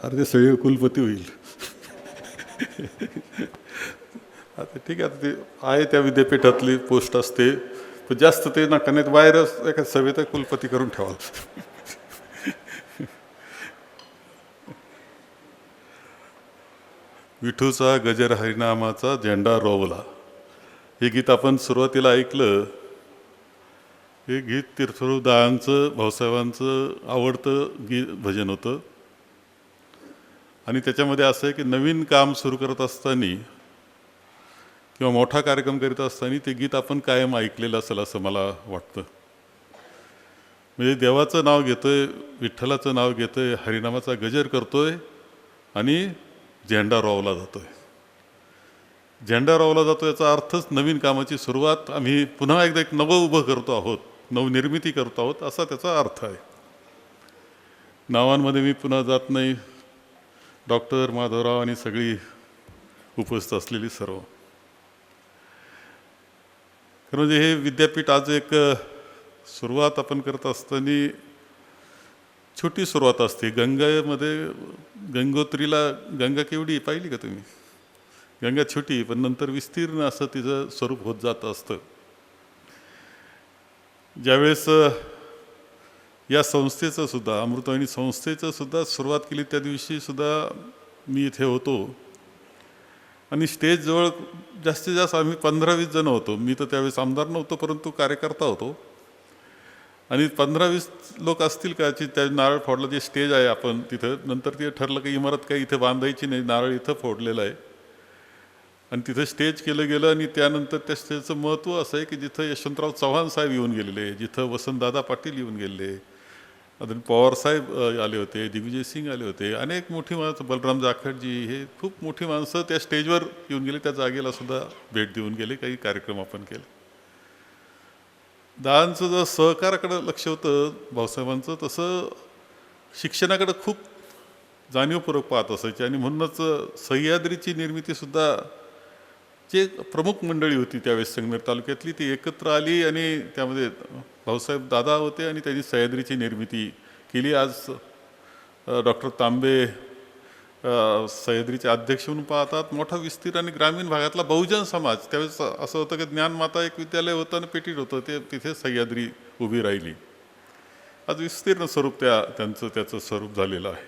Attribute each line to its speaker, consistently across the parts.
Speaker 1: अरे ते सगळे कुलपती होईल. आता ठीक आहे, आता ते आहे त्या विद्यापीठातली पोस्ट असते, पण जास्त ते नका, नाही बाहेरच एका सभेत कुलपती करून ठेवाल. विठूचा गजर हरिनामाचा झेंडा रोवला, हे गीत आपण सुरुवातीला ऐकलं. हे गीत तीर्थरूपदांचं, भाऊसाहेबांचं आवडतं भजन होतं. आणि त्याच्यामध्ये असं आहे की नवीन काम सुरू करत असताना किंवा मोठा कार्यक्रम करीत असताना ते गीत आपण कायम ऐकलेलं असेल असं मला वाटतं. म्हणजे देवाचं नाव घेतोय, विठ्ठलाचं नाव घेतोय, हरिनामाचा गजर करतोय आणि झेंडा रोवला जातोय. झेंडा रोवला जातो याचा अर्थच नवीन कामाची सुरुवात, आम्ही पुन्हा एकदा एक नवं उभं करतो आहोत, नवनिर्मिती करतो आहोत, असा त्याचा अर्थ आहे. नावांमध्ये मी पुन्हा जात नाही. डॉक्टर माधवराव आणि सगळी उपस्थित असलेली सर्व, खरं म्हणजे हे विद्यापीठ आज एक सुरुवात आपण करत असताना छोटी सुरुवात असते. गंगेमध्ये गंगोत्रीला गंगा केवढी पाहिली का तुम्ही? गंगा छोटी, पण नंतर विस्तीर्ण असं तिचं स्वरूप होत जात असतं. ज्यावेळेस या संस्थेचं सुद्धा, अमृतवाहिनी संस्थेचं सुद्धा सुरुवात केली त्या दिवशी सुद्धा मी इथे होतो आणि स्टेजजवळ जास्तीत जास्त आम्ही 15-20 जण होतो. मी तर त्यावेळेस आमदार नव्हतो, परंतु कार्यकर्ता होतो. आणि 15-20 लोक असतील का त्या नारळ फोडला, जे स्टेज आहे आपण तिथं, नंतर ते ठरलं की इमारत काही इथं बांधायची नाही, नारळ इथं फोडलेलं आहे आणि तिथं स्टेज केलं गेलं. आणि त्यानंतर त्या स्टेजचं महत्त्व असं आहे की जिथं यशवंतराव चव्हाण साहेब येऊन गेलेले, जिथं वसंतदादा पाटील येऊन गेलेले, अजून पवारसाहेब आले होते, दिग्विजय सिंग आले होते, अनेक मोठी माणसं, बलराम जाखडजी, हे खूप मोठी माणसं त्या स्टेजवर येऊन गेले. त्या जागेला सुद्धा भेट देऊन गेले, काही कार्यक्रम आपण केले. दादांचं जर सहकाराकडं लक्ष होतं भाऊसाहेबांचं, तसं शिक्षणाकडं खूप जाणीवपूर्वक पाहत असायचे. आणि म्हणूनच सह्याद्रीची निर्मितीसुद्धा जे प्रमुख मंडळी होती त्यावेळेस संगमेर तालुक्यातली, ती एकत्र आली आणि त्यामध्ये भाऊसाहेब दादा होते आणि त्यांनी सह्याद्रीची निर्मिती केली. आज डॉक्टर तांबे सह्याद्रीचे अध्यक्ष म्हणून पाहतात. मोठा विस्तीर्ण आणि ग्रामीण भागातला बहुजन समाज, त्यावेळेस असं होतं की ज्ञानमाता एक विद्यालय होतं आणि पेटीट होतं, ते तिथे सह्याद्री उभी राहिली. आज विस्तीर्ण स्वरूप त्याचं स्वरूप झालेलं आहे.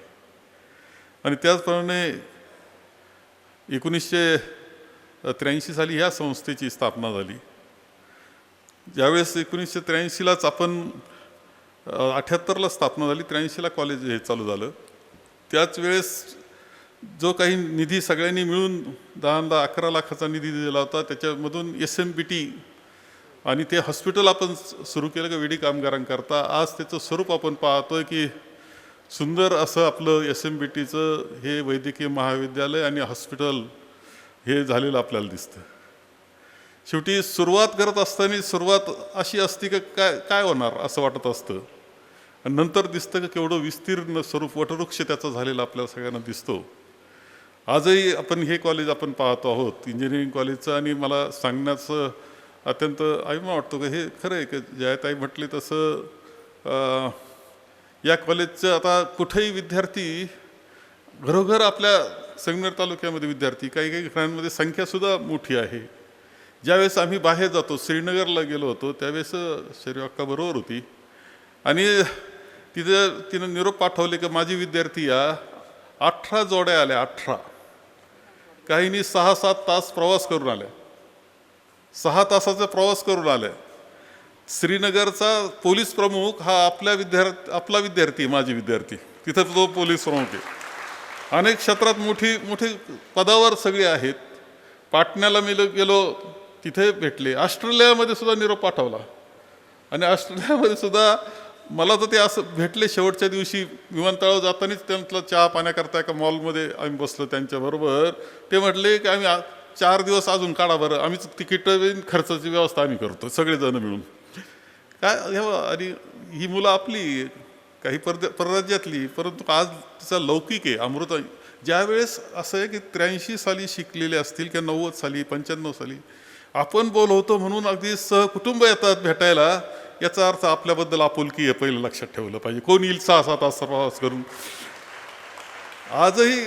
Speaker 1: आणि त्याचप्रमाणे 1983 साली ह्या संस्थेची स्थापना झाली. ज्यावेळेस 1983लाच आपण 78ला स्थापना झाली, 83ला कॉलेज हे चालू झालं. त्याच वेळेस जो काही निधी सगळ्यांनी मिळून 11 लाखाचा निधी दिला होता, त्याच्यामधून SMBT आणि ते हॉस्पिटल आपण सुरू केलं का विडी कामगारांकरता. आज त्याचं स्वरूप आपण पाहतोय की सुंदर असं आपलं SMBTचं हे वैद्यकीय महाविद्यालय आणि हॉस्पिटल हे झालेलं आपल्याला दिसतं. शेवटी सुरुवात करत असताना सुरुवात अशी असते की काय होणार असं वाटत असतं, आणि नंतर दिसतं की केवढं विस्तीर्ण स्वरूप वटवृक्ष त्याचा झालेला आपल्याला सगळ्यांना दिसतो. आजही आपण हे कॉलेज आपण पाहतो आहोत, इंजिनिअरिंग कॉलेजचं. आणि मला सांगण्याचं अत्यंत अभिमान वाटतो की हे खरं आहे की जयाताई म्हटले तसं या कॉलेजचं आता कुठेही विद्यार्थी, घरोघर आपल्या संगमेर तालुक्यामध्ये विद्यार्थी, काही ठिकाणांमध्ये संख्यासुद्धा मोठी आहे. ज्यावेळेस आम्ही बाहेर जातो, श्रीनगरला गेलो होतो, त्यावेळेस शरीअक्का बरोबर होती आणि तिनं निरोप पाठवले की माझी विद्यार्थी या 18 जोड्या आल्या, 18, काहींनी 6-7 तास प्रवास करून आल्या, 6 तासाचा प्रवास करून आल्या. श्रीनगरचा पोलीस प्रमुख हा आपला विद्यार्थी, माझी विद्यार्थी, तिथं तो पोलीस प्रमुख आहे. अनेक क्षेत्रात मोठी पदावर सगळे आहेत. पाटण्याला मी गेलो, तिथे भेटले. ऑस्ट्रेलियामध्ये सुद्धा निरोप पाठवला आणि ऑस्ट्रेलियामध्ये सुद्धा मला तर ते असं भेटले. शेवटच्या दिवशी विमानतळावर जातानाच त्यांना चहा पाण्याकरता एका मॉलमध्ये आम्ही बसलो त्यांच्याबरोबर. ते म्हटले की आम्ही 4 दिवस अजून काढा बरं, आम्हीच तिकीट खर्चाची व्यवस्था आम्ही करतो सगळेजण मिळून. काय आणि ही मुलं आपली, काही परराज्यातली, परंतु आज तिचा लौकिक आहे अमृत. ज्यावेळेस असं आहे की 83 साली शिकलेले असतील किंवा 90 साली 95 साली आपण बोलवतो म्हणून अगदी सहकुटुंब येतात भेटायला, याचा अर्थ आपल्याबद्दल आपुलकी आहे, पहिलं लक्षात ठेवलं पाहिजे. कोण येईल 6-7 तास प्रवास करून. आजही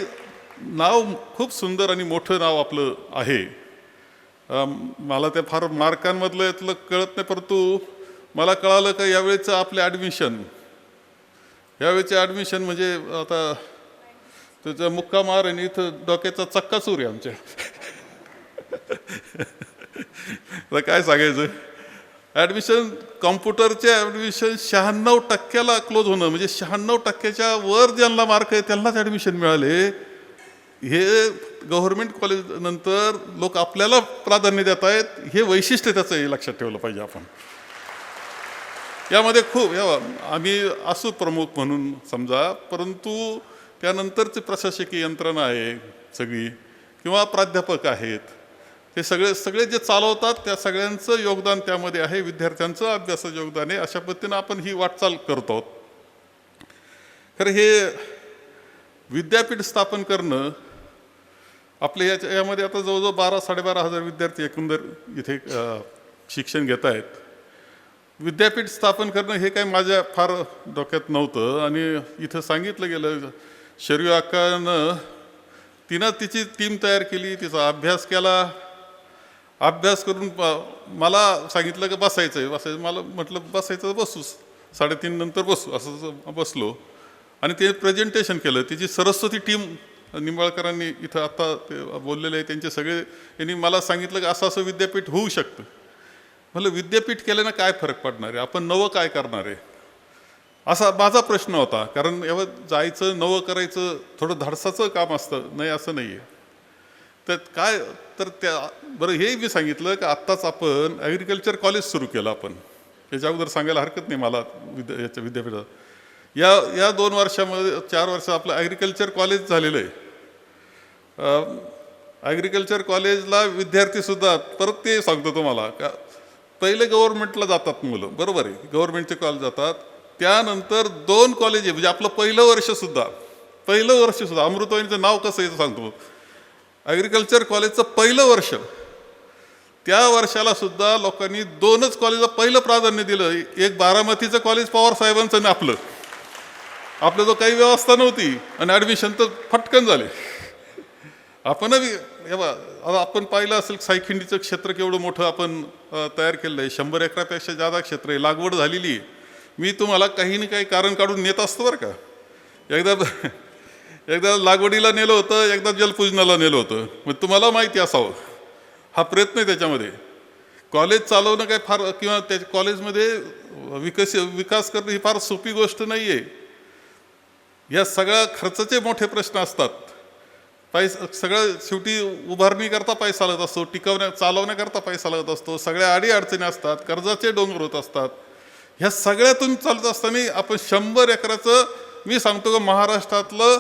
Speaker 1: नाव खूप सुंदर आणि मोठं नाव आपलं आहे. मला ते फार मार्कांमधलं यातलं कळत नाही, परंतु मला कळालं का यावेळेचं आपले ॲडमिशन म्हणजे आता त्याचा मुक्का मार आणि इथं डोक्याचा चक्काचूर आहे आमच्या. आता काय सांगायचं, ॲडमिशन कॉम्प्युटरचे ॲडमिशन 96% क्लोज होणं, म्हणजे 96%च्या वर ज्यांना मार्क आहे त्यांनाच ॲडमिशन मिळाले. हे गव्हर्नमेंट कॉलेज नंतर लोक आपल्याला प्राधान्य देत आहेत, हे वैशिष्ट्य त्याचं हे लक्षात ठेवलं पाहिजे आपण. यामध्ये खूप आम्ही असू प्रमुख म्हणून समजा, परंतु त्यानंतरची प्रशासकीय यंत्रणा आहे सगळी किंवा प्राध्यापक आहेत, ते सगळे जे चालवतात त्या सगळ्यांचं योगदान त्यामध्ये आहे, विद्यार्थ्यांचं अभ्यासाचं योगदान आहे. अशा पद्धतीनं आपण ही वाटचाल करतो आहोत. खरं हे विद्यापीठ स्थापन करणं आपल्या यामध्ये आता जवळजवळ 12,000-12,500 विद्यार्थी एकंदर इथे शिक्षण घेत आहेत. विद्यापीठ स्थापन करणं हे काय माझ्या फार डोक्यात नव्हतं, आणि इथं सांगितलं गेलं शरीफ अक्कानं तिनं तिची टीम तयार केली, तिचा अभ्यास केला. अभ्यास करून मला सांगितलं की बसायचं. मला म्हटलं बसायचं, बसू 3:30 नंतर बसू, असं बसलो आणि ते प्रेझेंटेशन केलं. तिची सरस्वती टीम निंबाळकरांनी इथं आता ते बोललेले आहे, त्यांचे सगळे यांनी मला सांगितलं की असं विद्यापीठ होऊ शकतं. म्हटलं विद्यापीठ केल्यानं काय फरक पडणार आहे, आपण नवं काय करणार आहे, असा माझा प्रश्न होता. कारण एवढं जायचं नवं करायचं थोडं धाडसाचं काम असतं, नाही असं नाही आहे. तर काय तर बरं हे मी सांगितलं की आत्ताच आपण ॲग्रिकल्चर कॉलेज सुरू केलं. आपण याच्या अगोदर सांगायला हरकत नाही मला याच्या विद्यापीठात या 2 वर्षामध्ये 4 वर्ष आपलं ॲग्रिकल्चर कॉलेज झालेलं आहे. ॲग्रिकल्चर कॉलेजला विद्यार्थीसुद्धा, परत ते सांगतो तुम्हाला का पहिले गव्हर्नमेंटला जातात मुलं, बरोबर आहे, गव्हर्नमेंटचे कॉलेज जातात. त्यानंतर 2 कॉलेज आहे, म्हणजे आपलं पहिलं वर्षसुद्धा अमृतवाणीचं नाव कसं आहे सांगतो. ॲग्रिकल्चर कॉलेजचं पहिलं वर्ष, त्या वर्षाला सुद्धा लोकांनी 2च कॉलेजला पहिलं प्राधान्य दिलं. एक बारामतीचं कॉलेज पवार साहेबांचं आणि आपलं जो काही व्यवस्था नव्हती, आणि ॲडमिशन तर फटकन झाले. आपण पाहिलं असेल सायखिंडीचं क्षेत्र केवढं मोठं आपण तयार केलं आहे. 100 एकरापेक्षा जादा क्षेत्र आहे, लागवड झालेली आहे. मी तुम्हाला काही ना काही कारण काढून नेत असतो बरं का. एकदा लागवडीला नेलं होतं, एकदा जलपूजनाला नेलं होतं. मग तुम्हाला माहिती असावं, हा प्रयत्न आहे त्याच्यामध्ये. कॉलेज चालवणं काय फार, किंवा त्या कॉलेजमध्ये विकास करणं ही फार सोपी गोष्ट नाही आहे. या सगळ्या खर्चाचे मोठे प्रश्न असतात. सगळं शेवटी उभारणी करता पैसा लागत असतो, चालवण्याकरता पैसा लागत असतो, सगळ्या अडीअडचणी असतात, कर्जाचे डोंगर होत असतात. ह्या सगळ्यातून चालत असताना आपण 100 एकराचं, मी सांगतो का महाराष्ट्रातलं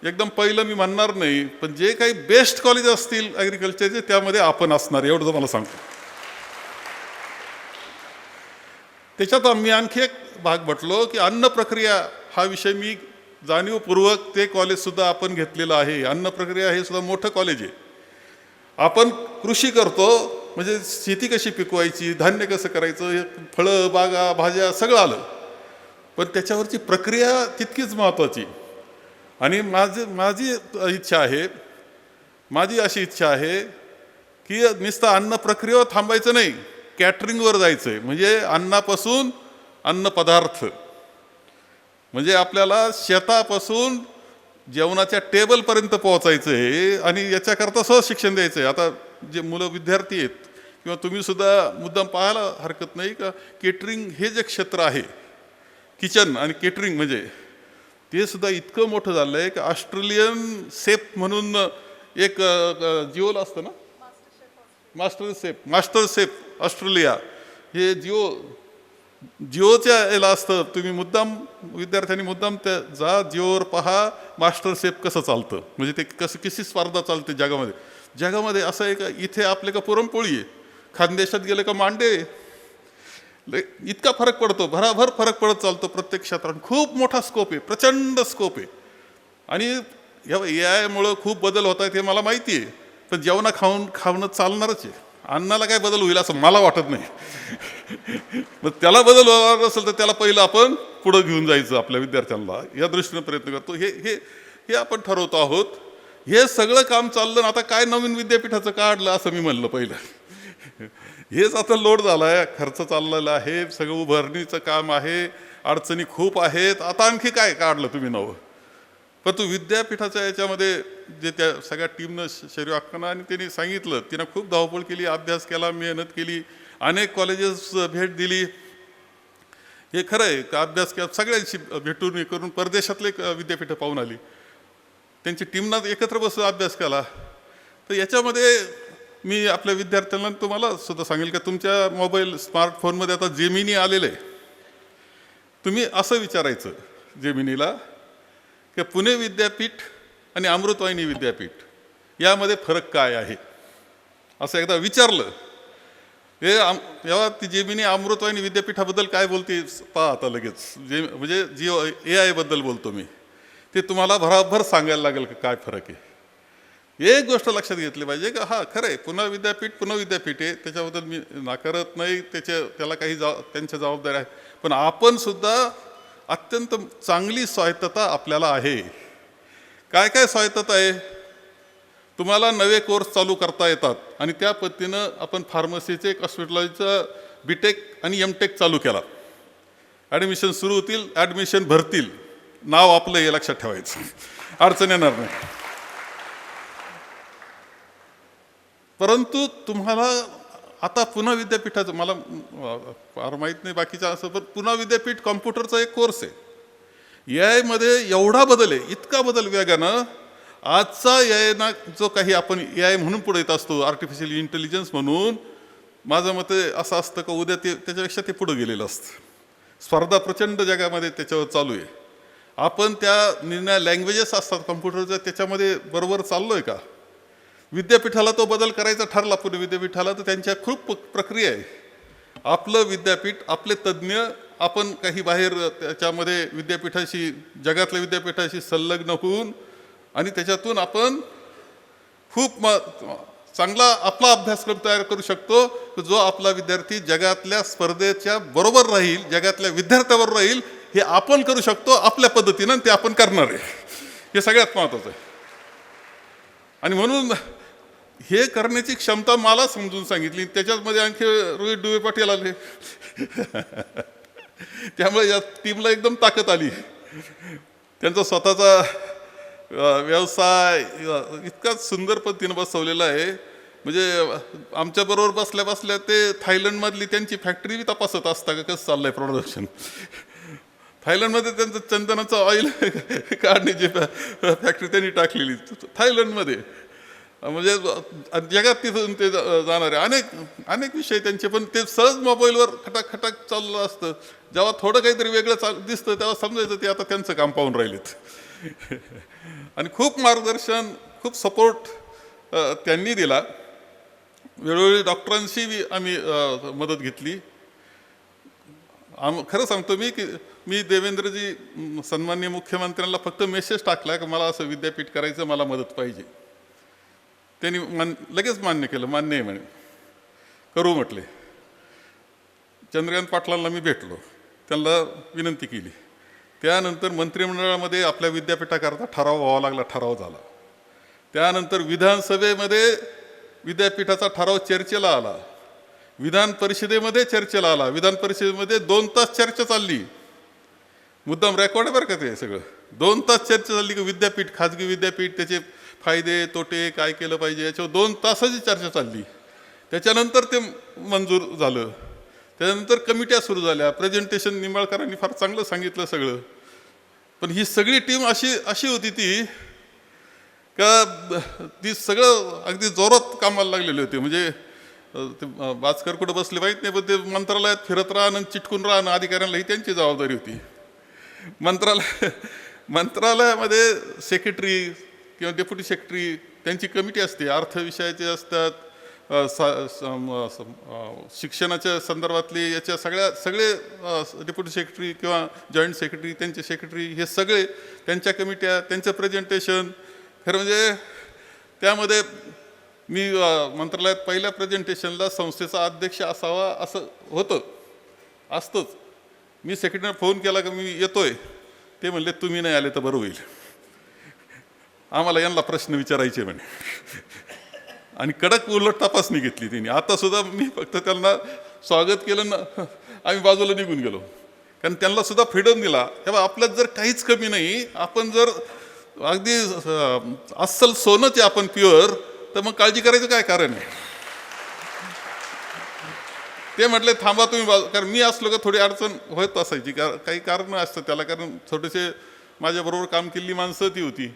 Speaker 1: एकदम पहिलं मी म्हणणार नाही, पण जे काही बेस्ट कॉलेज असतील ॲग्रिकल्चरचे त्यामध्ये आपण असणार, एवढं मला सांगतो. त्याच्यात मी आणखी एक भाग म्हटलो की अन्न प्रक्रिया हा विषय मी जाणीवपूर्वक ते कॉलेजसुद्धा आपण घेतलेलं आहे. अन्न प्रक्रिया हे सुद्धा मोठं कॉलेज आहे. आपण कृषी करतो, म्हणजे शेती कशी पिकवायची, धान्य कसं करायचं, हे फळं बागा भाज्या सगळं आलं, पण त्याच्यावरची प्रक्रिया तितकीच महत्त्वाची. आणि माझी अशी इच्छा आहे की नुसतं अन्न प्रक्रियेवर थांबायचं नाही, कॅटरिंगवर जायचं आहे. म्हणजे अन्नापासून अन्न पदार्थ, म्हणजे आपल्याला शेतापासून जेवणाच्या टेबलपर्यंत पोहोचायचं आहे, आणि याच्याकरता सहज शिक्षण द्यायचं आहे. आता जे मुलं विद्यार्थी आहेत किंवा तुम्हीसुद्धा मुद्दाम पाहायला हरकत नाही का, केटरिंग हे जे क्षेत्र आहे, किचन आणि केटरिंग, म्हणजे ते सुद्धा इतकं मोठं झालं आहे की ऑस्ट्रेलियन शेफ म्हणून एक जिओला असतं ना, मास्टर शेफ ऑस्ट्रेलिया, हे जिओच्या याला असतं. तुम्ही विद्यार्थ्यांनी मुद्दाम त्या जिओवर पहा मास्टर शेफ कसं चालतं, म्हणजे ते कशी स्पर्धा चालते जगामध्ये. असं आहे का, इथे आपले का पुरणपोळी आहे, खानदेशात गेलं का मांडे, इतका फरक पडतो, भराभर फरक पडत चालतो प्रत्येक क्षेत्रात. खूप मोठा स्कोप आहे, प्रचंड स्कोप आहे. आणि या AI खूप बदल होत आहेत हे मला माहिती आहे, पण जेवणा खावणं चालणारच आहे. अन्नाला काय बदल होईल असं मला वाटत नाही. मग त्याला बदल होणार असेल तर त्याला पहिलं आपण पुढं घेऊन जायचं आपल्या विद्यार्थ्यांना, या दृष्टीने प्रयत्न करतो. हे आपण ठरवतो आहोत. हे सगळं काम चाललं आता काय नवीन विद्यापीठाचं काढलं असं मी म्हणलं पहिलं. हेच आता लोड झाला आहे, खर्च चाललेला आहे, सगळं उभारणीचं काम आहे, अडचणी खूप आहेत, आता आणखी काय काढलं तुम्ही नवं. पण तू विद्यापीठाच्या याच्यामध्ये जे त्या सगळ्या टीमनं शरीर आखणं आणि त्यांनी सांगितलं, तिनं खूप धावपळ केली, अभ्यास केला, मेहनत केली, अनेक कॉलेजेस भेट दिली. हे खरं आहे का अभ्यास केला, सगळ्यांशी भेटून हे करून परदेशातले विद्यापीठं पाहून आली, त्यांची टीमना एकत्र बसून अभ्यास केला. तर याच्यामध्ये मी आपल्या विद्यार्थ्यांना तुम्हाला सुद्धा सांगेल का तुमच्या मोबाईल स्मार्टफोनमध्ये आता जेमिनी आलेलं आहे. तुम्ही असं विचारायचं जेमिनीला की पुणे विद्यापीठ आणि अमृतवाहिनी विद्यापीठ यामध्ये फरक काय आहे, असं एकदा विचारलं. जेव्हा ती जेमिनी अमृतवाहिनी विद्यापीठाबद्दल काय बोलते पहा आता लगेच, म्हणजे जी AI बद्दल बोलतो मी, ते तुम्हाला भराभर सांगायला लागेल की काय फरक आहे. एक गोष्ट लक्षात घेतली पाहिजे की हा खरं आहे पुणे विद्यापीठ आहे, त्याच्याबद्दल मी नाकारत नाही, त्याला काही त्यांच्या जबाबदाऱ्या आहेत. पण आपण सुद्धा अत्यंत चांगली स्वायत्तता आपल्याला आहे. काय काय स्वायत्तता आहे, तुम्हाला नवे कोर्स चालू करता येतात आणि त्या पद्धतीनं आपण फार्मसीचे हॉस्पिटलचं BTech आणि MTech चालू केला. ॲडमिशन सुरू होतील, ॲडमिशन भरतील, नाव आपलं हे लक्षात ठेवायचं, अडचण येणार नाही. परंतु तुम्हाला आता पुणे विद्यापीठाचं मला फार माहीत नाही बाकीचं असं, पण पुणे विद्यापीठ कॉम्प्युटरचा एक कोर्स आहे. AI मध्ये एवढा बदल आहे, इतका बदल वेगानं. आजचा AI ना जो काही आपण AI म्हणून पुढे येत असतो, आर्टिफिशियल इंटेलिजन्स म्हणून, माझं मत असं असतं का उद्या त्याच्यापेक्षा ते पुढे गेलेलं असतं. स्पर्धा प्रचंड जगामध्ये त्याच्यावर चालू आहे. आपण त्या निर्णय लँग्वेजेस असतात कॉम्प्युटरच्या त्याच्यामध्ये बरोबर चाललोय का. विद्यापीठाला तो बदल करायचा ठरला पुणे विद्यापीठाला, तर त्यांच्या खूप प्रक्रिया आहे. आपलं विद्यापीठ, आपले तज्ज्ञ, आपण काही बाहेर त्याच्यामध्ये विद्यापीठाशी, जगातल्या विद्यापीठाशी संलग्न होऊन आणि त्याच्यातून आपण खूप चांगला आपला अभ्यासक्रम तयार करू शकतो, जो आपला विद्यार्थी जगातल्या स्पर्धेच्या बरोबर राहील, जगातल्या विद्यार्थ्याबरोबर राहील. हे आपण करू शकतो आपल्या पद्धतीनं, ते आपण करणार आहे. हे सगळ्यात महत्त्वाचं आहे. आणि म्हणून हे करण्याची क्षमता मला समजून सांगितली. त्याच्यामध्ये आणखी रोहित डुबे पाटील आले. त्यामुळे या टीमला एकदम ताकद आली. त्यांचा स्वतःचा व्यवसाय इतका सुंदर पद्धतीनं बसवलेला आहे. म्हणजे आमच्याबरोबर बसल्या बसल्या ते थायलंडमधली त्यांची फॅक्टरी तपासत असता का कसं चाललंय प्रोडक्शन. थायलंडमध्ये त्यांचं चंदनाचं ऑइल काढण्याची फॅक्टरी त्यांनी टाकलेली थायलंडमध्ये. म्हणजे जगात तिथून ते जाणारे अनेक विषय त्यांचे, पण ते सहज मोबाईलवर खटाक चाललं असतं. जेव्हा थोडं काहीतरी वेगळं दिसतं तेव्हा समजायचं ते आता त्यांचं काम पाहून राहिलेत. आणि खूप मार्गदर्शन, खूप सपोर्ट त्यांनी दिला. वेळोवेळी डॉक्टरांशी आम्ही मदत घेतली. खरं सांगतो मी की मी देवेंद्रजी सन्माननीय मुख्यमंत्र्यांना फक्त मेसेज टाकला की मला असं विद्यापीठ करायचं, मला मदत पाहिजे. त्यांनी लगेच मान्य केलं, मान्य आहे म्हणे, करू म्हटले. चंद्रकांत पाटलांना मी भेटलो, त्यांना विनंती केली. त्यानंतर मंत्रिमंडळामध्ये आपल्या विद्यापीठाकरता ठराव व्हावा लागला, ठराव झाला. त्यानंतर विधानसभेमध्ये विद्यापीठाचा ठराव चर्चेला आला, विधान परिषदेमध्ये चर्चेला आला. विधान परिषदेमध्ये 2 तास चर्चा चालली. मुद्दाम रेकॉर्ड आहे बरं का ते सगळं. 2 तास चर्चा चालली की विद्यापीठ, खाजगी विद्यापीठ, त्याचे फायदे तोटे, काय केलं पाहिजे, याच्यावर 2 तासाची चर्चा चालली. त्याच्यानंतर ते मंजूर झालं. त्यानंतर कमिट्या सुरू झाल्या. प्रेझेंटेशन निंबाळकरांनी फार चांगलं सांगितलं सगळं. पण ही सगळी टीम अशी होती ती सगळं अगदी जोरात कामाला लागलेली होती. म्हणजे ते बाचकर कुठं बसले माहीत नाही, पण ते मंत्रालयात फिरत राहणं, चिटकून राहणं, अधिकाऱ्यांना ही त्यांची जबाबदारी होती. मंत्रालयामध्ये सेक्रेटरी किंवा डेप्युटी सेक्रेटरी त्यांची कमिटी असते, अर्थ विषयाचे असतात, शिक्षणाच्या संदर्भातले याच्या सगळे डेप्युटी सेक्रेटरी किंवा जॉईंट सेक्रेटरी, त्यांचे सेक्रेटरी, हे सगळे त्यांच्या कमिट्या, त्यांचं प्रेझेंटेशन. खरं म्हणजे त्यामध्ये मी मंत्रालयात पहिल्या प्रेझेंटेशनला संस्थेचा अध्यक्ष असावा असं होतं, असतंच. मी सेक्रेटरीला फोन केला की मी येतोय. ते म्हणले तुम्ही नाही आले तर बरं होईल. आम्हाला यांना प्रश्न विचारायचे म्हणे आणि कडक उलट तपासणी घेतली तिने. आता सुद्धा मी फक्त त्यांना स्वागत केलं ना, आम्ही बाजूला निघून गेलो, कारण त्यांना सुद्धा फ्रीडम दिला. तेव्हा आपल्यात जर काहीच कमी नाही, आपण जर अगदी अस्सल सोनंच आहे आपण प्युअर, तर मग काळजी करायचं काय कारण आहे. ते म्हटले थांबा तुम्ही, कारण मी असलो का थोडी अडचण होत असायची, काही कारण असतं त्याला, कारण थोडेसे माझ्याबरोबर काम केलेली माणसं ती होती.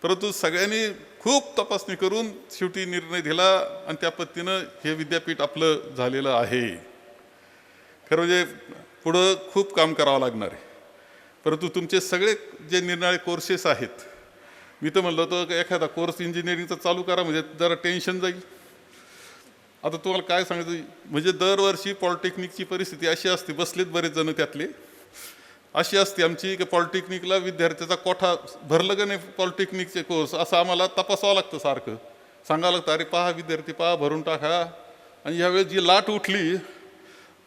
Speaker 1: परंतु सगळ्यांनी खूप तपासणी करून शेवटी निर्णय दिला आणि त्या पद्धतीनं हे विद्यापीठ आपलं झालेलं आहे. खरं म्हणजे पुढं खूप काम करावं लागणार आहे. परंतु तुमचे सगळे जे निरनिराळे कोर्सेस आहेत, मी तर म्हणलं होतं की एखादा कोर्स इंजिनिअरिंगचा चालू करा, म्हणजे जरा टेन्शन जाईल. आता तुम्हाला काय सांगायचं, म्हणजे दरवर्षी पॉलिटेक्निकची परिस्थिती अशी असते, बसलेत बरेच जण त्यातले, अशी असते आमची की पॉलिटेक्निकला विद्यार्थ्याचा कोठा भरलं का नाही पॉलिटेक्निकचे कोर्स, असं आम्हाला तपासावं लागतं, सारखं सांगावं लागतं, अरे पहा विद्यार्थी पहा भरून टाका. आणि यावेळेस जी लाट उठली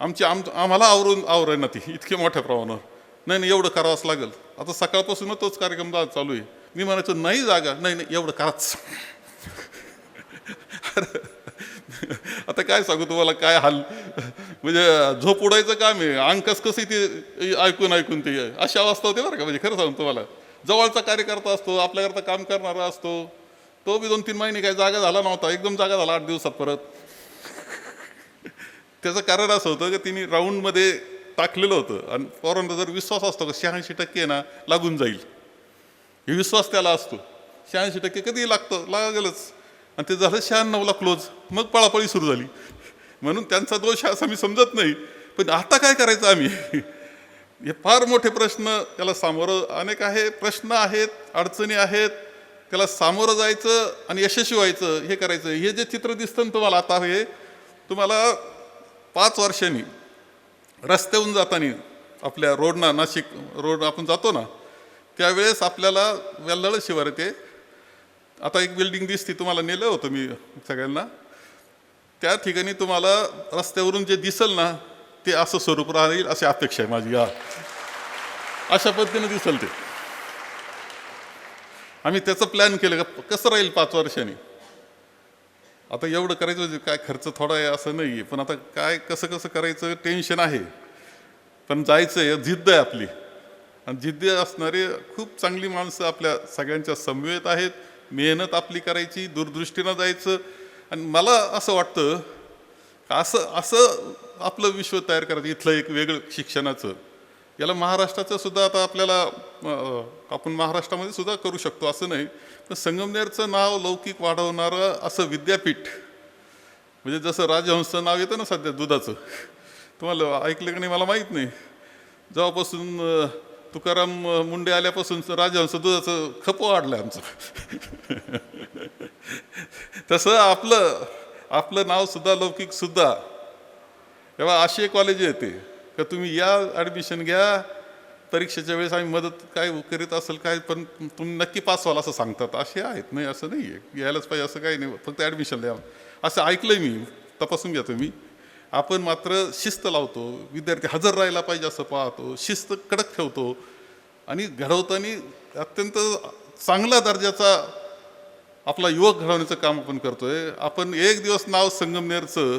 Speaker 1: आम्हाला आवरण ती इतके मोठ्या प्रमाणावर, नाही एवढं करावंच लागेल. आता सकाळपासूनच तोच कार्यक्रम चालू आहे. मी म्हणायचो नाही जागा, नाही एवढं कराच. आता काय सांगू तुम्हाला, काय हाल, म्हणजे झोप उडायचं काम आहे, अंकस कसं ते ऐकून ते अशी अवस्था होते बरं का. म्हणजे खरं सांगू तुम्हाला, जवळचा कार्यकर्ता असतो, आपल्याकरता काम करणारा असतो, तो बी 2-3 महिने काही जागा झाला नव्हता, एकदम जागा झाला 8 दिवसात परत. त्याचं कारण असं होतं की तिने राऊंडमध्ये टाकलेलं होतं आणि पोरांना जर विश्वास असतो का 86% ना लागून जाईल, हे विश्वास त्याला असतो. 86% कधी लागेलच. आणि ते झालं 96ला क्लोज, मग पळापळी सुरू झाली. म्हणून त्यांचा दोष असा मी समजत नाही. पण आता काय करायचं आम्ही, हे फार मोठे प्रश्न, त्याला सामोरं अनेक आहे, प्रश्न आहेत, अडचणी आहेत, त्याला सामोरं जायचं आणि यशस्वी व्हायचं, हे करायचं. हे जे चित्र दिसतं ना तुम्हाला आता, हे तुम्हाला 5 वर्षांनी रस्त्याहून जाताना आपल्या रोडना, नाशिक रोड आपण जातो ना, त्यावेळेस आपल्याला वेल्हाळ शिवार येते. आता एक बिल्डिंग दिसते, तुम्हाला नेलं होतं मी सगळ्यांना, त्या ठिकाणी तुम्हाला रस्त्यावरून जे दिसल ना ते असं स्वरूप राहील अशी अपेक्षा आहे माझी. अशा पद्धतीनं दिसल ते. आम्ही त्याचं प्लॅन केलं का कसं राहील 5 वर्षांनी. आता एवढं करायचं म्हणजे काय, खर्च थोडा आहे असं नाही आहे, पण आता काय कसं करायचं टेन्शन आहे. पण जायचं आहे, जिद्द आहे आपली, आणि जिद्द असणारे खूप चांगली माणसं आपल्या सगळ्यांच्या समवेत आहेत. मेहनत आपली करायची, दूरदृष्टीनं जायचं. आणि मला असं वाटतं असं आपलं विश्व तयार करायचं, इथलं एक वेगळं शिक्षणाचं. याला महाराष्ट्राचं सुद्धा आता आपल्याला आपण महाराष्ट्रामध्ये सुद्धा करू शकतो असं नाही, पण संगमनेरचं नाव लौकिक वाढवणारं असं विद्यापीठ, म्हणजे जसं राजहंसचं नाव येतं ना सध्या दुधाचं, तुम्हाला ऐकलं का नाही मला माहीत नाही. जेव्हापासून तुकाराम मुंडे आल्यापासून राजहंस दुधाचं खप वाढलं आमचं. तसं आपलं नाव सुद्धा लौकिक सुद्धा. तेव्हा अशी एक कॉलेज येते का तुम्ही या, ॲडमिशन घ्या, परीक्षेच्या वेळेस आम्ही मदत काय करीत असेल काय, पण तुम्ही नक्की पास व्हाल असं सांगतात. असे आहेत, नाही असं नाही आहे यायलाच पाहिजे असं काही नाही, फक्त ॲडमिशन द्या असं ऐकलं मी. तपासून घ्या तुम्ही. आपण मात्र शिस्त लावतो, विद्यार्थी हजर राहायला पाहिजे असं पाहतो, शिस्त कडक ठेवतो आणि घडवताना अत्यंत चांगल्या दर्जाचा आपला युवक घडवण्याचं काम आपण करतोय. आपण एक दिवस नाव संगमनेरचं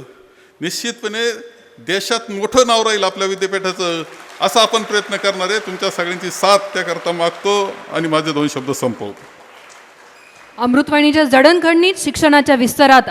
Speaker 1: निश्चितपणे देशात मोठं नाव राहील आपल्या विद्यापीठाचं, असा आपण प्रयत्न करणार आहे. तुमच्या सगळ्यांची साथ त्याकरता मागतो आणि माझे 2 शब्द संपवतो.
Speaker 2: अमृतवाणीच्या जडणघडणीत शिक्षणाच्या विस्तारात